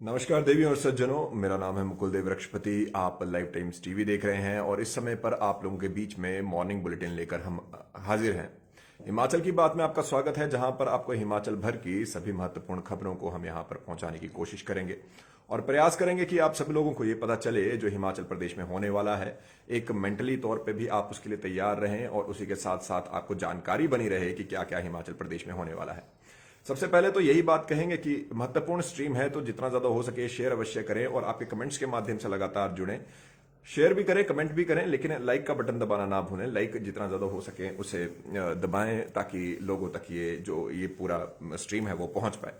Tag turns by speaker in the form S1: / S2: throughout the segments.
S1: नमस्कार देवी और सज्जनों, मेरा नाम है मुकुल देव रक्षपति। आप लाइव टाइम्स टीवी देख रहे हैं और इस समय पर आप लोगों के बीच में मॉर्निंग बुलेटिन लेकर हम हाजिर हैं। हिमाचल की बात में आपका स्वागत है, जहां पर आपको हिमाचल भर की सभी महत्वपूर्ण खबरों को हम यहां पर पहुंचाने की कोशिश करेंगे और प्रयास करेंगे कि आप सभी लोगों को ये पता चले जो हिमाचल प्रदेश में होने वाला है। एक मेंटली तौर पे भी आप उसके लिए तैयार रहें और उसी के साथ साथ आपको जानकारी बनी रहे कि क्या क्या हिमाचल प्रदेश में होने वाला है। सबसे पहले तो यही बात कहेंगे कि महत्वपूर्ण स्ट्रीम है, तो जितना ज्यादा हो सके शेयर अवश्य करें और आपके कमेंट्स के माध्यम से लगातार जुड़ें। शेयर भी करें, कमेंट भी करें, लेकिन लाइक का बटन दबाना ना भूलें। लाइक जितना ज्यादा हो सके उसे दबाएं ताकि लोगों तक ये पूरा स्ट्रीम है वो पहुंच पाए।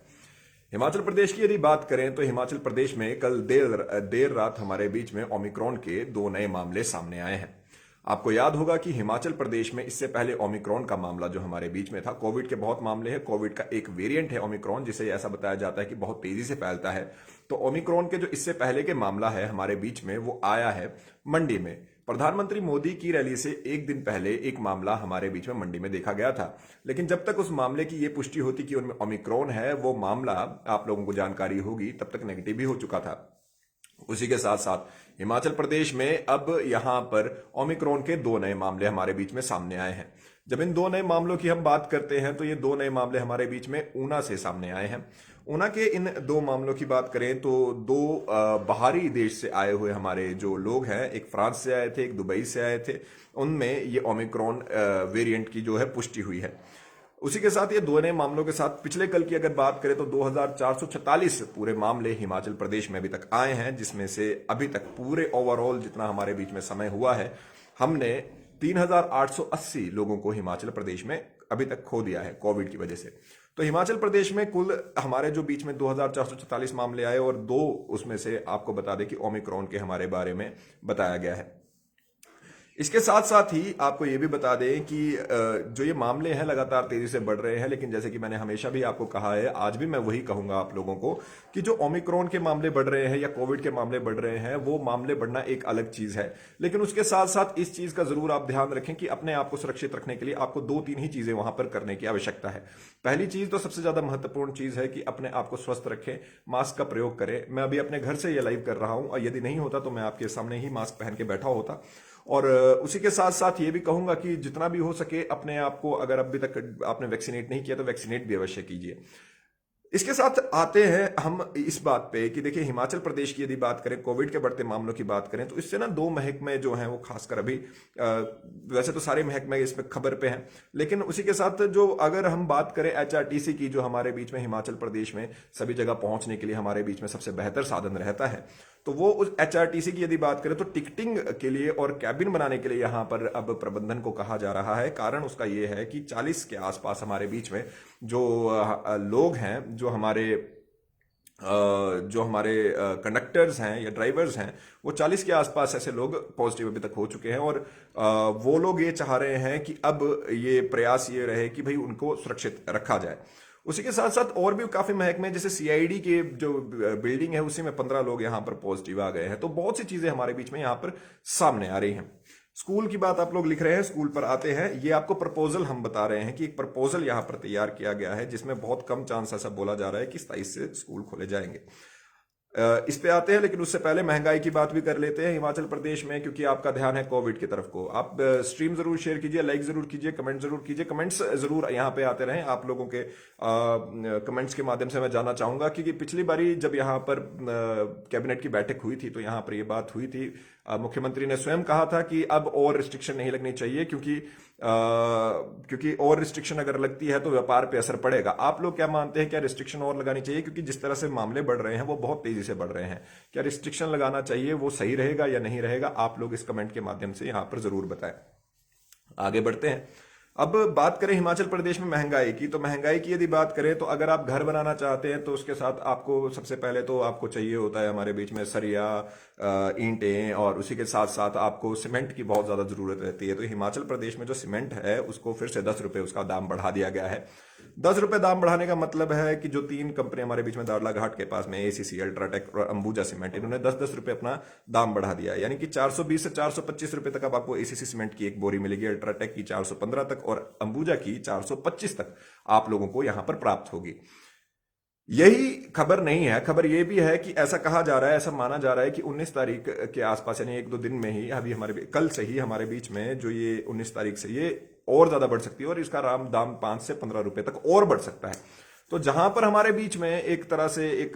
S1: हिमाचल प्रदेश की यदि बात करें तो हिमाचल प्रदेश में कल देर रात हमारे बीच में ओमिक्रॉन के 2 नए मामले सामने आए हैं। आपको याद होगा कि हिमाचल प्रदेश में इससे पहले ओमिक्रॉन का मामला जो हमारे बीच में था, कोविड के बहुत मामले हैं, कोविड का एक वेरिएंट है ओमिक्रॉन, जिसे ऐसा बताया जाता है कि बहुत तेजी से फैलता है। तो ओमिक्रॉन के जो इससे पहले के मामला है हमारे बीच में, वो आया है मंडी में। प्रधानमंत्री मोदी की रैली से एक दिन पहले एक मामला हमारे बीच में मंडी में देखा गया था, लेकिन जब तक उस मामले की ये पुष्टि होती कि उनमें ओमिक्रॉन है, वो मामला आप लोगों को जानकारी होगी, तब तक नेगेटिव भी हो चुका था। उसी के साथ साथ हिमाचल प्रदेश में अब यहां पर ओमिक्रॉन के 2 नए मामले हमारे बीच में सामने आए हैं। जब इन 2 नए मामलों की हम बात करते हैं तो ये 2 नए मामले हमारे बीच में ऊना से सामने आए हैं। ऊना के इन 2 मामलों की बात करें तो 2 बाहरी देश से आए हुए हमारे जो लोग हैं, एक फ्रांस से आए थे, एक दुबई से आए थे, उनमें ये ओमिक्रॉन वेरिएंट की जो है पुष्टि हुई है। उसी के साथ ये 2 नए मामलों के साथ पिछले कल की अगर बात करें तो 2446 पूरे मामले हिमाचल प्रदेश में अभी तक आए हैं, जिसमें से अभी तक पूरे ओवरऑल जितना हमारे बीच में समय हुआ है, हमने 3880 लोगों को हिमाचल प्रदेश में अभी तक खो दिया है कोविड की वजह से। तो हिमाचल प्रदेश में कुल हमारे जो बीच में 2444 मामले आए और 2 उसमें से आपको बता दें कि ओमिक्रॉन के हमारे बारे में बताया गया है। इसके साथ साथ ही आपको ये भी बता दें कि जो ये मामले हैं लगातार तेजी से बढ़ रहे हैं, लेकिन जैसे कि मैंने हमेशा भी आपको कहा है, आज भी मैं वही कहूंगा आप लोगों को कि जो ओमिक्रॉन के मामले बढ़ रहे हैं या कोविड के मामले बढ़ रहे हैं, वो मामले बढ़ना एक अलग चीज है, लेकिन उसके साथ साथ इस चीज का जरूर आप ध्यान रखें कि अपने आप को सुरक्षित रखने के लिए आपको 2-3 ही चीजें वहां पर करने की आवश्यकता है। पहली चीज तो सबसे ज्यादा महत्वपूर्ण चीज है कि अपने आप को स्वस्थ रखें, मास्क का प्रयोग करें। मैं अभी अपने घर से ये लाइव कर रहा हूं और यदि नहीं होता तो मैं आपके सामने ही मास्क पहन के बैठा होता। और उसी के साथ साथ ये भी कहूंगा कि जितना भी हो सके अपने आप को, अगर अभी तक आपने वैक्सीनेट नहीं किया तो वैक्सीनेट भी अवश्य कीजिए। इसके साथ आते हैं हम इस बात पे कि देखिए हिमाचल प्रदेश की यदि बात करें, कोविड के बढ़ते मामलों की बात करें, तो इससे ना 2 महकमे जो हैं वो खासकर अभी वैसे तो सारे महकमे इसमें खबर पे हैं, लेकिन उसी के साथ जो अगर हम बात करें एचआरटीसी की, जो हमारे बीच में हिमाचल प्रदेश में सभी जगह पहुंचने के लिए हमारे बीच में सबसे बेहतर साधन रहता है, तो वो उस एचआरटीसी की यदि बात करें तो टिकटिंग के लिए और कैबिन बनाने के लिए यहां पर अब प्रबंधन को कहा जा रहा है। कारण उसका ये है कि 40 के आसपास हमारे बीच में जो लोग हैं, जो हमारे कंडक्टर्स हैं या ड्राइवर्स हैं, वो 40 के आसपास ऐसे लोग पॉजिटिव अभी तक हो चुके हैं और वो लोग ये चाह रहे हैं कि अब ये प्रयास ये रहे कि भाई उनको सुरक्षित रखा जाए। उसी के साथ साथ और भी काफी महकमे, जैसे सीआईडी के जो बिल्डिंग है उसी में 15 लोग यहां पर पॉजिटिव आ गए हैं। तो बहुत सी चीजें हमारे बीच में यहां पर सामने आ रही हैं। स्कूल की बात आप लोग लिख रहे हैं, स्कूल पर आते हैं। ये आपको प्रपोजल हम बता रहे हैं कि एक प्रपोजल यहां पर तैयार किया गया है, जिसमें बहुत कम चांस ऐसा बोला जा रहा है कि 27 से स्कूल खोले जाएंगे। इस पे आते हैं, लेकिन उससे पहले महंगाई की बात भी कर लेते हैं हिमाचल प्रदेश में, क्योंकि आपका ध्यान है कोविड की तरफ को। आप स्ट्रीम जरूर शेयर कीजिए, लाइक जरूर कीजिए, कमेंट जरूर कीजिए, कमेंट्स जरूर यहाँ पे आते रहें। आप लोगों के कमेंट्स के माध्यम से मैं जानना चाहूंगा क्योंकि पिछली बारी जब यहाँ पर कैबिनेट की बैठक हुई थी तो यहाँ पर ये बात हुई थी, मुख्यमंत्री ने स्वयं कहा था कि अब और रिस्ट्रिक्शन नहीं लगनी चाहिए, क्योंकि और रिस्ट्रिक्शन अगर लगती है तो व्यापार पे असर पड़ेगा। आप लोग क्या मानते हैं, क्या रिस्ट्रिक्शन और लगानी चाहिए? क्योंकि जिस तरह से मामले बढ़ रहे हैं वो बहुत तेजी से बढ़ रहे हैं, क्या रिस्ट्रिक्शन लगाना चाहिए, वो सही रहेगा या नहीं रहेगा? आप लोग इस कमेंट के माध्यम से यहां पर जरूर बताएं। आगे बढ़ते हैं। अब बात करें हिमाचल प्रदेश में महंगाई की, तो महंगाई की यदि बात करें तो अगर आप घर बनाना चाहते हैं तो उसके साथ आपको सबसे पहले तो आपको चाहिए होता है हमारे बीच में सरिया, ईंटें, और उसी के साथ साथ आपको सीमेंट की बहुत ज्यादा जरूरत रहती है। तो हिमाचल प्रदेश में जो सीमेंट है उसको फिर से 10 रुपए उसका दाम बढ़ा दिया गया है। 10 रुपए दाम बढ़ाने का मतलब है कि जो 3 कंपनी हमारे बीच में दाड़ला घाट के पास में एसीसी, अल्ट्राटेक और अंबुजा सीमेंट, इन्होंने 10-10 रुपए अपना दाम बढ़ा दिया है। यानी कि 420 से 425 रुपए तक अब आपको एसीसी सीमेंट की एक बोरी मिलेगी, अल्ट्राटेक की 415 तक और अंबुजा की 425 तक आप लोगों को यहां पर प्राप्त होगी। यही खबर नहीं है, खबर ये भी है कि ऐसा कहा जा रहा है, ऐसा माना जा रहा है कि 19 तारीख के आसपास, यानी एक दो दिन में ही, अभी कल से ही हमारे बीच में जो ये 19 तारीख से ये और ज्यादा बढ़ सकती है और इसका राम दाम 5 से 15 रुपए तक और बढ़ सकता है। तो जहां पर हमारे बीच में एक तरह से एक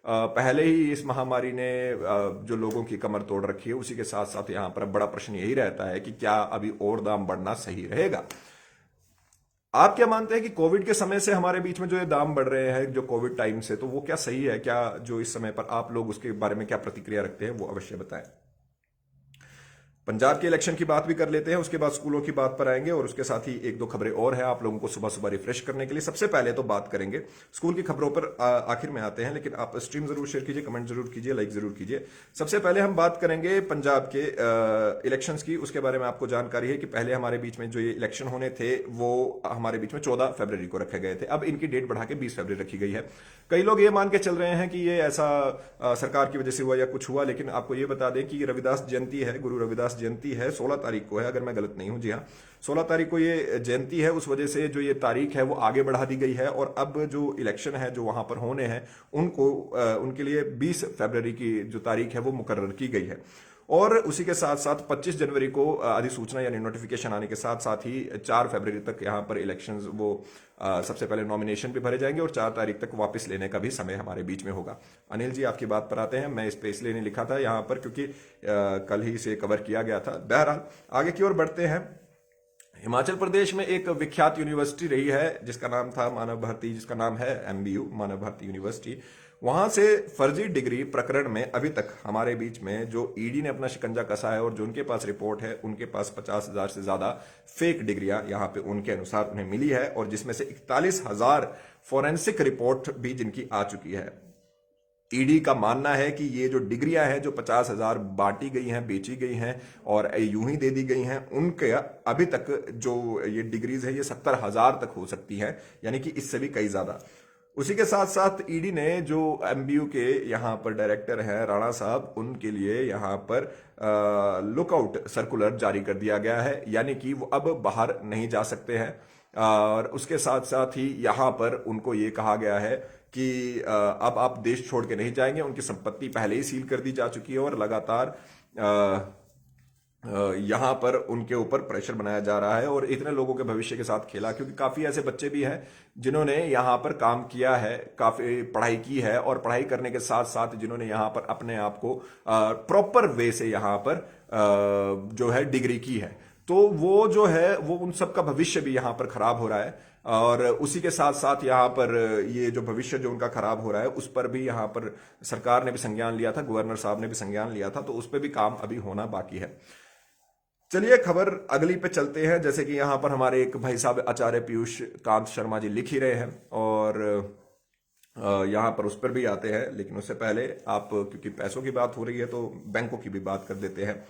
S1: पहले ही इस महामारी ने जो लोगों की कमर तोड़ रखी है, उसी के साथ साथ यहां पर बड़ा प्रश्न यही रहता है कि क्या अभी और दाम बढ़ना सही रहेगा। आप क्या मानते हैं कि कोविड के समय से हमारे बीच में जो ये दाम बढ़ रहे हैं, जो कोविड टाइम से, तो वो क्या सही है? क्या जो इस समय पर आप लोग उसके बारे में क्या प्रतिक्रिया रखते हैं, वो अवश्य बताएं। पंजाब के इलेक्शन की बात भी कर लेते हैं, उसके बाद स्कूलों की बात पर आएंगे और उसके साथ ही एक दो खबरें और हैं आप लोगों को सुबह सुबह रिफ्रेश करने के लिए। सबसे पहले तो बात करेंगे स्कूल की खबरों पर, आखिर में आते हैं, लेकिन आप स्ट्रीम जरूर शेयर कीजिए, कमेंट जरूर कीजिए, लाइक जरूर कीजिए। सबसे पहले हम बात करेंगे पंजाब के इलेक्शंस की। उसके बारे में आपको जानकारी है कि पहले हमारे बीच में जो ये इलेक्शन होने थे वो हमारे बीच में 14 फरवरी को रखे गए थे। अब इनकी डेट बढ़ा के 20 फरवरी रखी गई है। कई लोग ये मान के चल रहे हैं कि ये ऐसा सरकार की वजह से हुआ या कुछ हुआ, लेकिन आपको ये बता दें कि रविदास जयंती है, गुरु रविदास जयंती है, 16 तारीख को है, अगर मैं गलत नहीं हूं। जी हाँ, 16 तारीख को ये जयंती है, उस वजह से जो ये तारीख है वो आगे बढ़ा दी गई है और अब जो इलेक्शन है जो वहां पर होने हैं उनको उनके लिए 20 फरवरी की जो तारीख है वो मुकर्रर की गई है। और उसी के साथ साथ 25 जनवरी को अधिसूचना यानी नोटिफिकेशन आने के साथ साथ ही 4 फरवरी तक यहाँ पर इलेक्शंस वो सबसे पहले नॉमिनेशन भी भरे जाएंगे और 4 तारीख तक वापस लेने का भी समय हमारे बीच में होगा। अनिल जी, आपकी बात पर आते हैं। मैं इस पे इसलिए नहीं लिखा था यहाँ पर क्योंकि कल ही इसे कवर किया गया था। बहरहाल आगे की ओर बढ़ते हैं। हिमाचल प्रदेश में एक विख्यात यूनिवर्सिटी रही है जिसका नाम था मानव भारती, जिसका नाम है MBU, मानव भारती यूनिवर्सिटी। वहां से फर्जी डिग्री प्रकरण में अभी तक हमारे बीच में जो ईडी ने अपना शिकंजा कसा है और जो उनके पास रिपोर्ट है, उनके पास 50,000 से ज्यादा फेक डिग्रियां यहां पे उनके अनुसार उन्हें मिली है और जिसमें से 41,000 फॉरेंसिक रिपोर्ट भी जिनकी आ चुकी है। ईडी का मानना है कि ये जो डिग्रियां हैं जो 50,000 बांटी गई हैं, बेची गई हैं और यूं ही दे दी गई हैं, उनके अभी तक जो ये डिग्रीज है ये 70,000 तक हो सकती हैं, यानी कि इससे भी कई ज्यादा। उसी के साथ साथ ईडी ने जो MBU के यहाँ पर डायरेक्टर हैं राणा साहब, उनके लिए यहाँ पर लुकआउट सर्कुलर जारी कर दिया गया है, यानी कि वो अब बाहर नहीं जा सकते हैं। और उसके साथ साथ ही यहाँ पर उनको ये कहा गया है कि अब आप देश छोड़ के नहीं जाएंगे। उनकी संपत्ति पहले ही सील कर दी जा चुकी है और लगातार यहां पर उनके ऊपर प्रेशर बनाया जा रहा है और इतने लोगों के भविष्य के साथ खेला, क्योंकि काफी ऐसे बच्चे भी हैं जिन्होंने यहां पर काम किया है, काफी पढ़ाई की है और पढ़ाई करने के साथ साथ जिन्होंने यहां पर अपने आप को प्रॉपर वे से यहां पर जो है डिग्री की है, तो वो जो है वो उन सबका भविष्य भी यहां पर खराब हो रहा है। और उसी के साथ साथ यहाँ पर ये जो भविष्य जो उनका खराब हो रहा है उस पर भी यहाँ पर सरकार ने भी संज्ञान लिया था, गवर्नर साहब ने भी संज्ञान लिया था, तो उस पर भी काम अभी होना बाकी है। चलिए खबर अगली पे चलते हैं। जैसे कि यहाँ पर हमारे एक भाई साहब आचार्य पीयूष कांत शर्मा जी लिख ही रहे हैं और यहाँ पर उस पर भी आते हैं, लेकिन उससे पहले आप, क्योंकि पैसों की बात हो रही है तो बैंकों की भी बात कर देते हैं।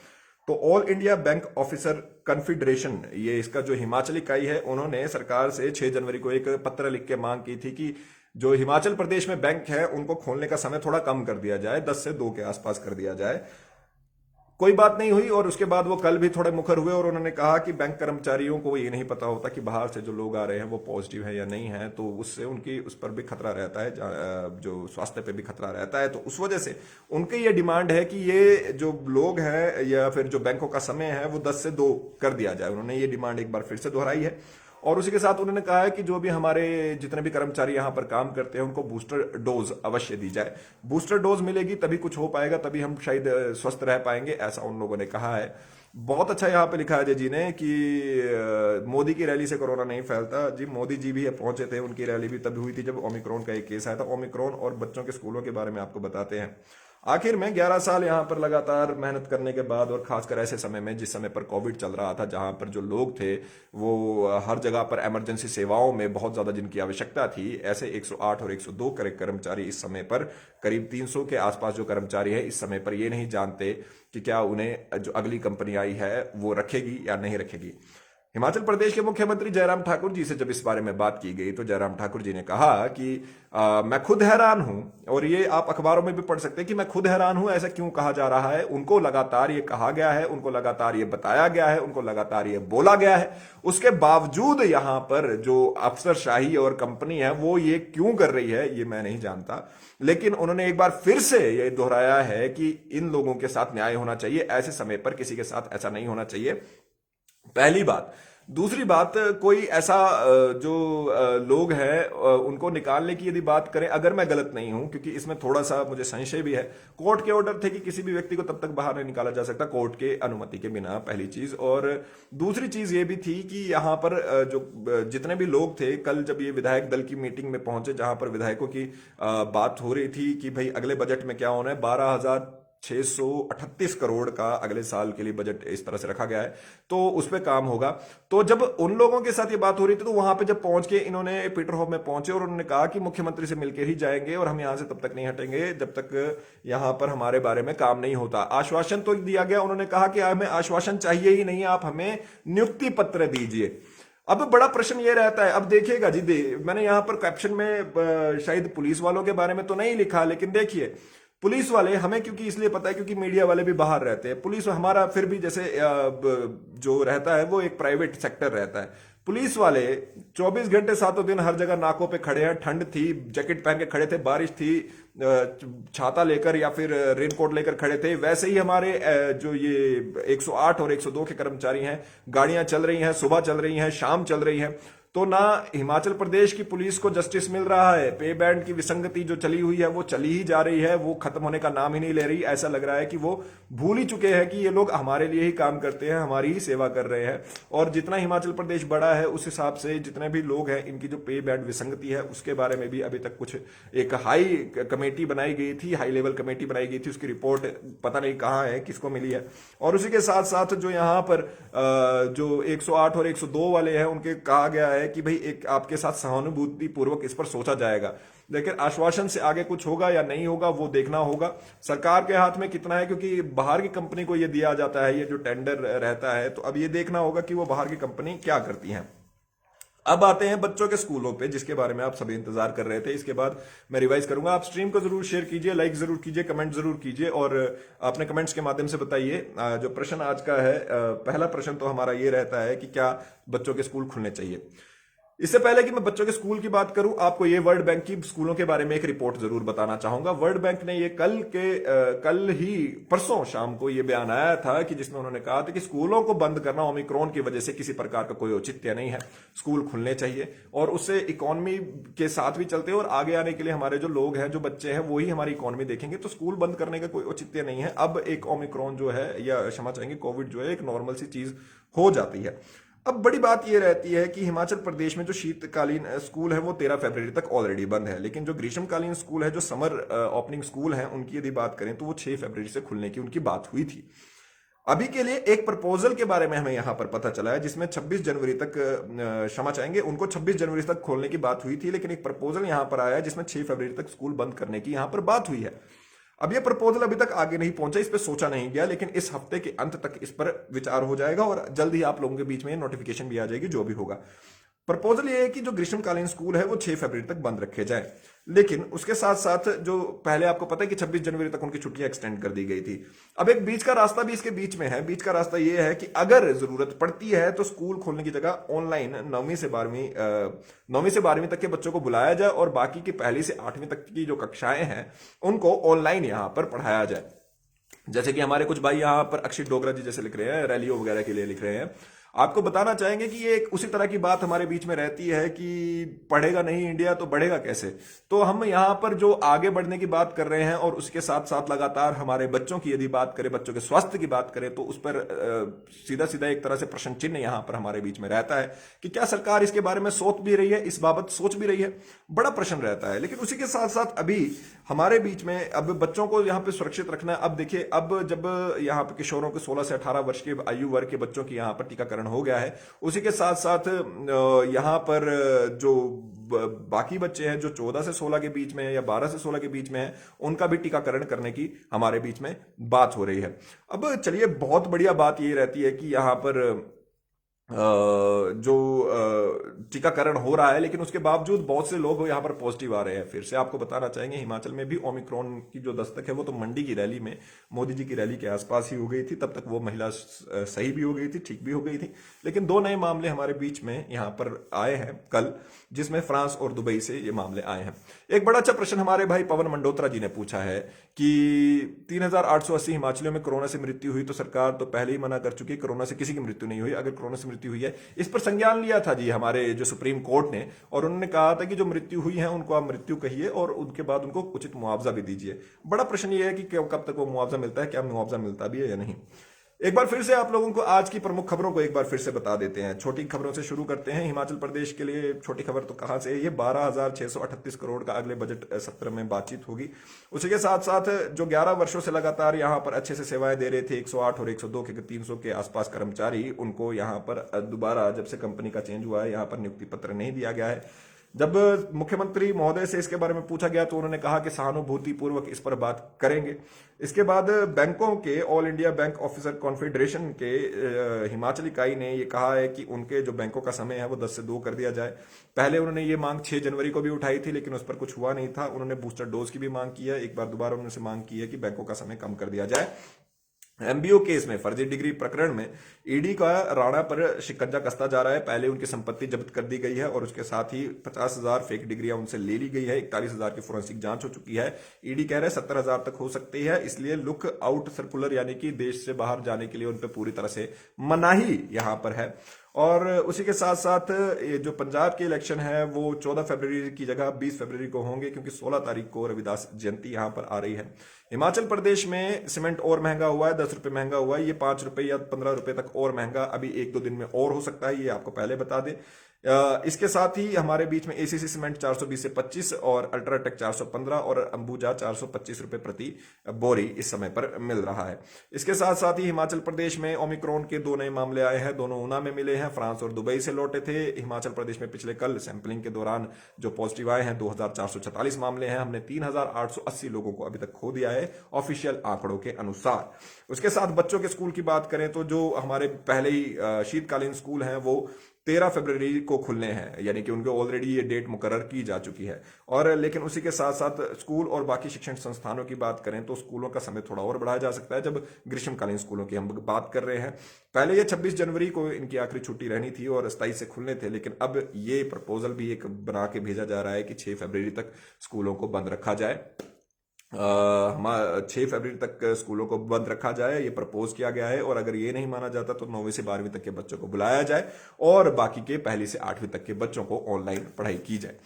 S1: तो all India bank officer confederation, ये इसका जो हिमाचल इकाई है, उन्होंने सरकार से 6 जनवरी को एक पत्र लिख के मांग की थी कि जो हिमाचल प्रदेश में बैंक है उनको खोलने का समय थोड़ा कम कर दिया जाए, 10 से 2 के आसपास कर दिया जाए। कोई बात नहीं हुई और उसके बाद वो कल भी थोड़े मुखर हुए और उन्होंने कहा कि बैंक कर्मचारियों को ये नहीं पता होता कि बाहर से जो लोग आ रहे हैं वो पॉजिटिव है या नहीं है, तो उससे उनकी उस पर भी खतरा रहता है, जो स्वास्थ्य पे भी खतरा रहता है। तो उस वजह से उनकी ये डिमांड है कि ये जो लोग हैं या फिर जो बैंकों का समय है वो 10 से 2 कर दिया जाए। उन्होंने ये डिमांड एक बार फिर से दोहराई है और उसी के साथ उन्होंने कहा है कि जो भी हमारे जितने भी कर्मचारी यहाँ पर काम करते हैं उनको बूस्टर डोज अवश्य दी जाए। बूस्टर डोज मिलेगी तभी कुछ हो पाएगा, तभी हम शायद स्वस्थ रह पाएंगे, ऐसा उन लोगों ने कहा है। बहुत अच्छा यहाँ पे लिखा है अजय जी ने कि मोदी की रैली से कोरोना नहीं फैलता। जी, मोदी जी भी पहुंचे थे, उनकी रैली भी तब हुई थी जब ओमिक्रॉन का एक केस आया था। ओमिक्रॉन और बच्चों के स्कूलों के बारे में आपको बताते हैं। आखिर में 11 साल यहाँ पर लगातार मेहनत करने के बाद और खासकर ऐसे समय में जिस समय पर कोविड चल रहा था, जहां पर जो लोग थे वो हर जगह पर इमरजेंसी सेवाओं में बहुत ज्यादा जिनकी आवश्यकता थी, ऐसे 108 और 102 कर्मचारी इस समय पर, करीब 300 के आसपास जो कर्मचारी है इस समय पर ये नहीं जानते कि क्या उन्हें जो अगली कंपनी आई है वो रखेगी या नहीं रखेगी। हिमाचल प्रदेश के मुख्यमंत्री जयराम ठाकुर जी से जब इस बारे में बात की गई तो जयराम ठाकुर जी ने कहा कि मैं खुद हैरान हूं, और ये आप अखबारों में भी पढ़ सकते हैं कि मैं खुद हैरान हूं, ऐसा क्यों कहा जा रहा है। उनको लगातार ये कहा गया है, उनको लगातार ये बताया गया है, उनको लगातार ये बोला गया है, उसके बावजूद यहां पर जो अफसरशाही और कंपनी है वो ये क्यों कर रही है ये मैं नहीं जानता। लेकिन उन्होंने एक बार फिर से ये दोहराया है कि इन लोगों के साथ न्याय होना चाहिए, ऐसे समय पर किसी के साथ ऐसा नहीं होना चाहिए, पहली बात। दूसरी बात, कोई ऐसा जो लोग हैं उनको निकालने की यदि बात करें, अगर मैं गलत नहीं हूं, क्योंकि इसमें थोड़ा सा मुझे संशय भी है, कोर्ट के ऑर्डर थे कि किसी भी व्यक्ति को तब तक बाहर नहीं निकाला जा सकता कोर्ट के अनुमति के बिना, पहली चीज। और दूसरी चीज ये भी थी कि यहां पर जो जितने भी लोग थे, कल जब ये विधायक दल की मीटिंग में पहुंचे जहां पर विधायकों की बात हो रही थी कि भाई अगले बजट में क्या होना है, 12,638 करोड़ का अगले साल के लिए बजट इस तरह से रखा गया है, तो उस पर काम होगा। तो जब उन लोगों के साथ ये बात हो रही थी तो वहां पे जब पहुंच के इन्होंने पीटरहॉफ में पहुंचे और उन्होंने कहा कि मुख्यमंत्री से मिलकर ही जाएंगे और हम यहां से तब तक नहीं हटेंगे जब तक यहां पर हमारे बारे में काम नहीं होता। आश्वासन तो दिया गया, उन्होंने कहा कि हमें आश्वासन चाहिए ही नहीं, आप हमें नियुक्ति पत्र दीजिए। अब बड़ा प्रश्न ये रहता है, अब देखिएगा जी, मैंने यहां पर कैप्शन में शायद पुलिस वालों के बारे में तो नहीं लिखा, लेकिन देखिए पुलिस वाले हमें क्योंकि इसलिए पता है क्योंकि मीडिया वाले भी बाहर रहते हैं, पुलिस हमारा फिर भी जैसे जो रहता है वो एक प्राइवेट सेक्टर रहता है। पुलिस वाले 24 घंटे 7 दिन हर जगह नाकों पे खड़े हैं, ठंड थी जैकेट पहन के खड़े थे, बारिश थी छाता लेकर या फिर रेनकोट लेकर खड़े थे। वैसे ही हमारे जो ये 108 और 102 के कर्मचारी हैं, गाड़ियां चल रही हैं, सुबह चल रही हैं, शाम चल रही हैं, तो ना हिमाचल प्रदेश की पुलिस को जस्टिस मिल रहा है। पे बैंड की विसंगति जो चली हुई है वो चली ही जा रही है, वो खत्म होने का नाम ही नहीं ले रही। ऐसा लग रहा है कि वो भूल ही चुके हैं कि ये लोग हमारे लिए ही काम करते हैं, हमारी ही सेवा कर रहे हैं। और जितना हिमाचल प्रदेश बड़ा है उस हिसाब से जितने भी लोग हैं, इनकी जो पे बैंड विसंगति है उसके बारे में भी अभी तक कुछ एक हाई कमेटी बनाई गई थी, हाई लेवल कमेटी बनाई गई थी, उसकी रिपोर्ट पता नहीं कहाँ है, किसको मिली है। और उसी के साथ साथ जो यहाँ पर जो 108 और 102 वाले हैं उनके कहा गया है कि भाई एक आपके साथ सहानुभूति पूर्वक इस पर सोचा जाएगा, लेकिन आश्वासन से आगे कुछ होगा या नहीं होगा वो देखना होगा। सरकार के हाथ में कितना है, क्योंकि बाहर की कंपनी को ये दिया जाता है, ये जो टेंडर रहता है, तो अब ये देखना होगा कि वो बाहर की कंपनी क्या करती है। अब आते हैं बच्चों के स्कूलों पे, जिसके बारे में आप सभी इंतजार कर रहे थे। इसके बाद मैं रिवाइज करूंगा। आप स्ट्रीम को जरूर शेयर कीजिए, लाइक जरूर कीजिए, कमेंट जरूर कीजिए और अपने कमेंट्स के माध्यम से बताइए। जो प्रश्न आज का है, पहला प्रश्न तो हमारा ये रहता है कि क्या बच्चों के स्कूल खुलने चाहिए। इससे पहले कि मैं बच्चों के स्कूल की बात करूं, आपको ये वर्ल्ड बैंक की स्कूलों के बारे में एक रिपोर्ट जरूर बताना चाहूंगा। वर्ल्ड बैंक ने ये कल ही परसों शाम को ये बयान आया था कि जिसमें उन्होंने कहा था कि स्कूलों को बंद करना ओमिक्रॉन की वजह से किसी प्रकार का कोई औचित्य नहीं है, स्कूल खुलने चाहिए और उससे इकोनॉमी के साथ भी चलते हैं और आगे आने के लिए हमारे जो लोग हैं, जो बच्चे हैं, वो ही हमारी इकोनॉमी देखेंगे। तो स्कूल बंद करने का कोई औचित्य नहीं है। अब एक ओमिक्रॉन जो है, या क्षमा चाहेंगे कोविड जो है, एक नॉर्मल सी चीज हो जाती है। अब बड़ी बात यह रहती है कि हिमाचल प्रदेश में जो शीतकालीन स्कूल है वो 13 फरवरी तक ऑलरेडी बंद है, लेकिन जो ग्रीष्मकालीन स्कूल है, जो समर ओपनिंग स्कूल है, उनकी यदि बात करें तो वो 6 फरवरी से खुलने की उनकी बात हुई थी। अभी के लिए एक प्रपोजल के बारे में हमें यहां पर पता चला है जिसमें 26 जनवरी तक, क्षमा चाहेंगे, उनको 26 जनवरी तक खोलने की बात हुई थी, लेकिन एक प्रपोजल यहां पर आया है जिसमें 6 फरवरी तक स्कूल बंद करने की यहां पर बात हुई है। अब यह प्रपोजल अभी तक आगे नहीं पहुंचा, इस पर सोचा नहीं गया, लेकिन इस हफ्ते के अंत तक इस पर विचार हो जाएगा और जल्द ही आप लोगों के बीच में नोटिफिकेशन भी आ जाएगी जो भी होगा। प्रपोजल ये है कि जो ग्रीष्मकालीन स्कूल है वो 6 फरवरी तक बंद रखे जाए, लेकिन उसके साथ साथ जो पहले आपको पता है कि 26 जनवरी तक उनकी छुट्टियां एक्सटेंड कर दी गई थी। अब एक बीच का रास्ता भी इसके बीच में है। बीच का रास्ता ये है कि अगर जरूरत पड़ती है तो स्कूल खोलने की जगह ऑनलाइन 9वीं से 12वीं तक के बच्चों को बुलाया जाए और बाकी की 1ली से 8वीं तक की जो कक्षाएं हैं उनको ऑनलाइन यहां पर पढ़ाया जाए। जैसे कि हमारे कुछ भाई यहाँ पर अक्षित डोगरा जी जैसे लिख रहे हैं, रैलियों वगैरह के लिए लिख रहे हैं। आपको बताना चाहेंगे कि ये उसी तरह की बात हमारे बीच में रहती है कि पढ़ेगा नहीं इंडिया तो बढ़ेगा कैसे। तो हम यहाँ पर जो आगे बढ़ने की बात कर रहे हैं और उसके साथ साथ लगातार हमारे बच्चों की यदि बात करें, बच्चों के स्वास्थ्य की बात करें, तो उस पर सीधा सीधा एक तरह से प्रश्न चिन्ह यहाँ पर हमारे बीच में रहता है कि क्या सरकार इसके बारे में सोच भी रही है, इस बाबत सोच भी रही है, बड़ा प्रश्न रहता है। लेकिन उसी के साथ साथ अभी हमारे बीच में अब बच्चों को यहाँ पे सुरक्षित रखना है। अब देखिए, अब जब यहाँ पे किशोरों के 16 से 18 वर्ष के आयु वर्ग के बच्चों की यहाँ पर टीकाकरण हो गया है, उसी के साथ साथ यहां पर जो बाकी बच्चे हैं जो 14 से 16 के बीच में या 12 से 16 के बीच में हैं, उनका भी टीकाकरण करने की हमारे बीच में बात हो रही है। अब चलिए, बहुत बढ़िया बात ये रहती है कि यहां पर जो टीकाकरण हो रहा है, लेकिन उसके बावजूद बहुत से लोग यहाँ पर पॉजिटिव आ रहे हैं। फिर से आपको बताना चाहेंगे, हिमाचल में भी ओमिक्रॉन की जो दस्तक है वो तो मंडी की रैली में, मोदी जी की रैली के आसपास ही हो गई थी। तब तक वो महिला सही भी हो गई थी, ठीक भी हो गई थी। लेकिन दो नए मामले हमारे बीच में यहाँ पर आए हैं कल, जिसमें फ्रांस और दुबई से ये मामले आए हैं। एक बड़ा अच्छा प्रश्न हमारे भाई पवन मंडोत्रा जी ने पूछा है कि 3,880 हिमाचलियों में कोरोना से मृत्यु हुई, तो सरकार तो पहले ही मना कर चुकी है कोरोना से किसी की मृत्यु नहीं हुई। अगर कोरोना से मृत्यु हुई है, इस पर संज्ञान लिया था जी हमारे जो सुप्रीम कोर्ट ने, और उन्होंने कहा था कि जो मृत्यु हुई है उनको आप मृत्यु कहिए और उनके बाद उनको उचित मुआवजा भी दीजिए। बड़ा प्रश्न ये है कि कब तक वो मुआवजा मिलता है, क्या मुआवजा मिलता भी है या नहीं। एक बार फिर से आप लोगों को आज की प्रमुख खबरों को एक बार फिर से बता देते हैं। छोटी खबरों से शुरू करते हैं। हिमाचल प्रदेश के लिए छोटी खबर तो कहां से है, ये 12,638 करोड़ का अगले बजट सत्र में बातचीत होगी। उसी के साथ साथ जो 11 वर्षों से लगातार यहां पर अच्छे से सेवाएं दे रहे थे 108 और 102 के 300 के आसपास कर्मचारी, उनको यहां पर दोबारा जब से कंपनी का चेंज हुआ है यहां पर नियुक्ति पत्र नहीं दिया गया है। जब मुख्यमंत्री महोदय से इसके बारे में पूछा गया तो उन्होंने कहा कि सहानुभूति पूर्वक इस पर बात करेंगे। इसके बाद बैंकों के all India bank officer confederation के हिमाचल इकाई ने ये कहा है कि उनके जो बैंकों का समय है वो 10 से 2 कर दिया जाए। पहले उन्होंने ये मांग 6 जनवरी को भी उठाई थी, लेकिन उस पर कुछ हुआ नहीं था। उन्होंने बूस्टर डोज की भी मांग की है। एक बार दोबारा उन्होंने मांग की है कि बैंकों का समय कम कर दिया जाए। एमबीओ केस में फर्जी डिग्री प्रकरण में ईडी का राणा पर शिकंजा कसता जा रहा है। पहले उनकी संपत्ति जब्त कर दी गई है और उसके साथ ही 50,000 फेक डिग्रियां उनसे ले ली गई है। 41,000 की फोरेंसिक जांच हो चुकी है। ईडी कह रहे हैं 70,000 तक हो सकती है, इसलिए लुक आउट सर्कुलर यानी कि देश से बाहर जाने के लिए उन पर पूरी तरह से मनाही यहां पर है। और उसी के साथ साथ ये जो पंजाब के इलेक्शन है वो 14 फरवरी की जगह 20 फरवरी को होंगे, क्योंकि 16 तारीख को रविदास जयंती यहां पर आ रही है। हिमाचल प्रदेश में सीमेंट और महंगा हुआ है, 10 रुपए महंगा हुआ है। ये 5 रुपए या 15 रुपए तक और महंगा अभी 1-2 दिन में और हो सकता है, ये आपको पहले बता दें। इसके साथ ही हमारे बीच में एसीसी सीमेंट 420 से 25 और अल्ट्राटेक 415 और अंबुजा 425 रुपए प्रति बोरी इस समय पर मिल रहा है। इसके साथ साथ ही हिमाचल प्रदेश में ओमिक्रॉन के 2 नए मामले आए हैं, दोनों ऊना में मिले हैं, फ्रांस और दुबई से लौटे थे। हिमाचल प्रदेश में पिछले कल सैंपलिंग के दौरान जो पॉजिटिव आए हैं 2,444 मामले हैं। हमने 3,880 लोगों को अभी तक खो दिया है ऑफिशियल आंकड़ों के अनुसार। उसके साथ बच्चों के स्कूल की बात करें तो जो हमारे पहले ही शीतकालीन स्कूल हैं वो 13 फरवरी को खुलने हैं, यानी कि उनके ऑलरेडी ये डेट मुकर्रर की जा चुकी है। और लेकिन उसी के साथ साथ स्कूल और बाकी शिक्षण संस्थानों की बात करें तो स्कूलों का समय थोड़ा और बढ़ाया जा सकता है, जब ग्रीष्मकालीन स्कूलों की हम बात कर रहे हैं। पहले ये 26 जनवरी को इनकी आखिरी छुट्टी रहनी थी और 27 से खुलने थे, लेकिन अब ये प्रपोजल भी एक बना के भेजा जा रहा है कि 6 फरवरी तक स्कूलों को बंद रखा जाए। 6 फरवरी तक स्कूलों को बंद रखा जाए, ये प्रपोज किया गया है। और अगर ये नहीं माना जाता तो 9वीं से 12वीं तक के बच्चों को बुलाया जाए और बाकी के 1ली से 8वीं तक के बच्चों को ऑनलाइन पढ़ाई की जाए।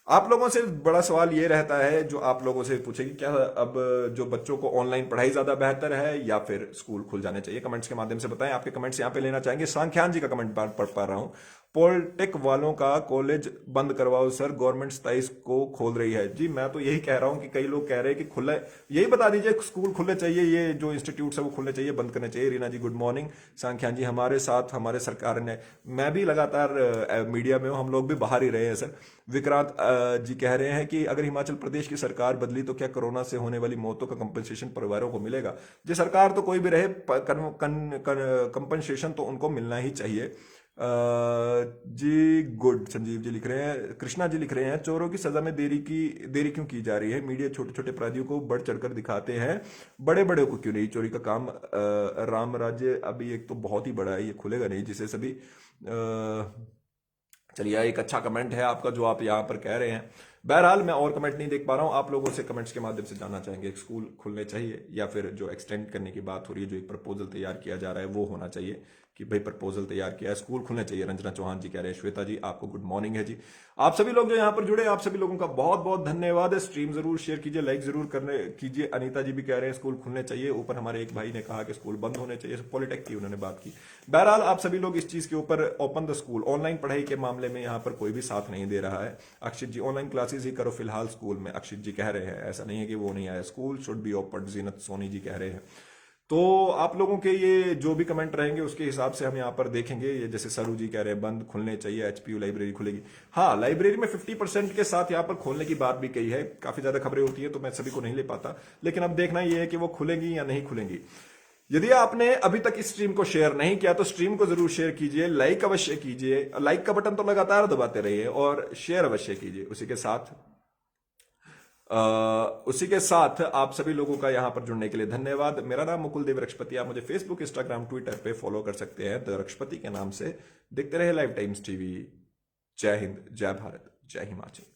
S1: आप लोगों से बड़ा सवाल ये रहता है, जो आप लोगों से पूछे कि क्या अब जो बच्चों को ऑनलाइन पढ़ाई ज्यादा बेहतर है या फिर स्कूल खुल जाने चाहिए। कमेंट्स के माध्यम से बताएं। आपके कमेंट्स यहां पे लेना चाहेंगे। सांख्यान जी का कमेंट पढ़ पा रहा हूं। पॉलिटेक वालों का कॉलेज बंद करवाओ सर, गवर्नमेंट 27 को खोल रही है। जी मैं तो यही कह रहा हूं कि कई लोग कह रहे हैं कि खुला, यही बता दीजिए स्कूल खुलने चाहिए, ये जो इंस्टीट्यूट है वो खुलने चाहिए, बंद करने चाहिए। रीना जी गुड मॉर्निंग। सांख्यान जी हमारे साथ हमारे सरकार ने, मैं भी लगातार मीडिया में हूं, हम लोग भी बाहर ही रहे हैं सर। विक्रांत जी कह रहे हैं कि अगर हिमाचल प्रदेश की सरकार बदली तो क्या कोरोना से होने वाली मौतों का कंपनसेशन परिवारों को मिलेगा। जी सरकार तो कोई भी रहे, कंपनसेशन तो उनको मिलना ही चाहिए। जी गुड। संजीव जी लिख रहे हैं, कृष्णा जी लिख रहे हैं चोरों की सजा में देरी क्यों की जा रही है। मीडिया छोटे छोटे अपराधियों को बढ़ चढ़कर दिखाते हैं, बड़े बड़े को क्यों नहीं। चोरी का काम राम राज्य अभी एक तो बहुत ही बड़ा है, ये खुलेगा नहीं, जिसे सभी चलिए एक अच्छा कमेंट है आपका जो आप यहाँ पर कह रहे हैं। बहरहाल मैं और कमेंट नहीं देख पा रहा हूँ, आप लोगों से कमेंट्स के माध्यम से जानना चाहेंगे स्कूल खुलने चाहिए या फिर जो एक्सटेंड करने की बात हो रही है, जो एक प्रपोजल तैयार किया जा रहा है वो होना चाहिए कि भाई प्रपोजल तैयार किया है, स्कूल खुलने चाहिए। रंजना चौहान जी कह रहे हैं। श्वेता जी आपको गुड मॉर्निंग है जी। आप सभी लोग जो यहाँ पर जुड़े, आप सभी लोगों का बहुत बहुत धन्यवाद है। स्ट्रीम जरूर शेयर कीजिए, लाइक जरूर करने कीजिए। अनीता जी भी कह रहे हैं स्कूल खुलने चाहिए। ऊपर हमारे एक भाई ने कहा कि स्कूल बंद होने चाहिए, पॉलिटेक की उन्होंने बात की। बहरहाल आप सभी लोग इस चीज के ऊपर ओपन द स्कूल, ऑनलाइन पढ़ाई के मामले में यहाँ पर कोई भी साथ नहीं दे रहा है। अक्षित जी ऑनलाइन क्लासेस ही करो फिलहाल स्कूल में, अक्षित जी कह रहे हैं। ऐसा नहीं है कि वो नहीं आया, स्कूल शुड बी ओपन, जीनत सोनी जी कह रहे हैं। तो आप लोगों के ये जो भी कमेंट रहेंगे उसके हिसाब से हम यहाँ पर देखेंगे। ये जैसे सरू जी कह रहे हैं बंद खुलने चाहिए, एचपीयू लाइब्रेरी खुलेगी। हाँ लाइब्रेरी में 50% के साथ यहाँ पर खोलने की बात भी कही है। काफी ज्यादा खबरें होती है तो मैं सभी को नहीं ले पाता, लेकिन अब देखना ये है कि वो खुलेंगी या नहीं खुलेंगी। यदि आपने अभी तक इस स्ट्रीम को शेयर नहीं किया तो स्ट्रीम को जरूर शेयर कीजिए, लाइक अवश्य कीजिए, लाइक का बटन तो लगातार दबाते रहिए और शेयर अवश्य कीजिए। उसी के साथ आप सभी लोगों का यहां पर जुड़ने के लिए धन्यवाद। मेरा नाम मुकुल देव रक्षपति। आप मुझे फेसबुक, इंस्टाग्राम, ट्विटर पे फॉलो कर सकते हैं द रक्षपति के नाम से। देखते रहे लाइव टाइम्स टीवी। जय हिंद, जय भारत, जय हिमाचल।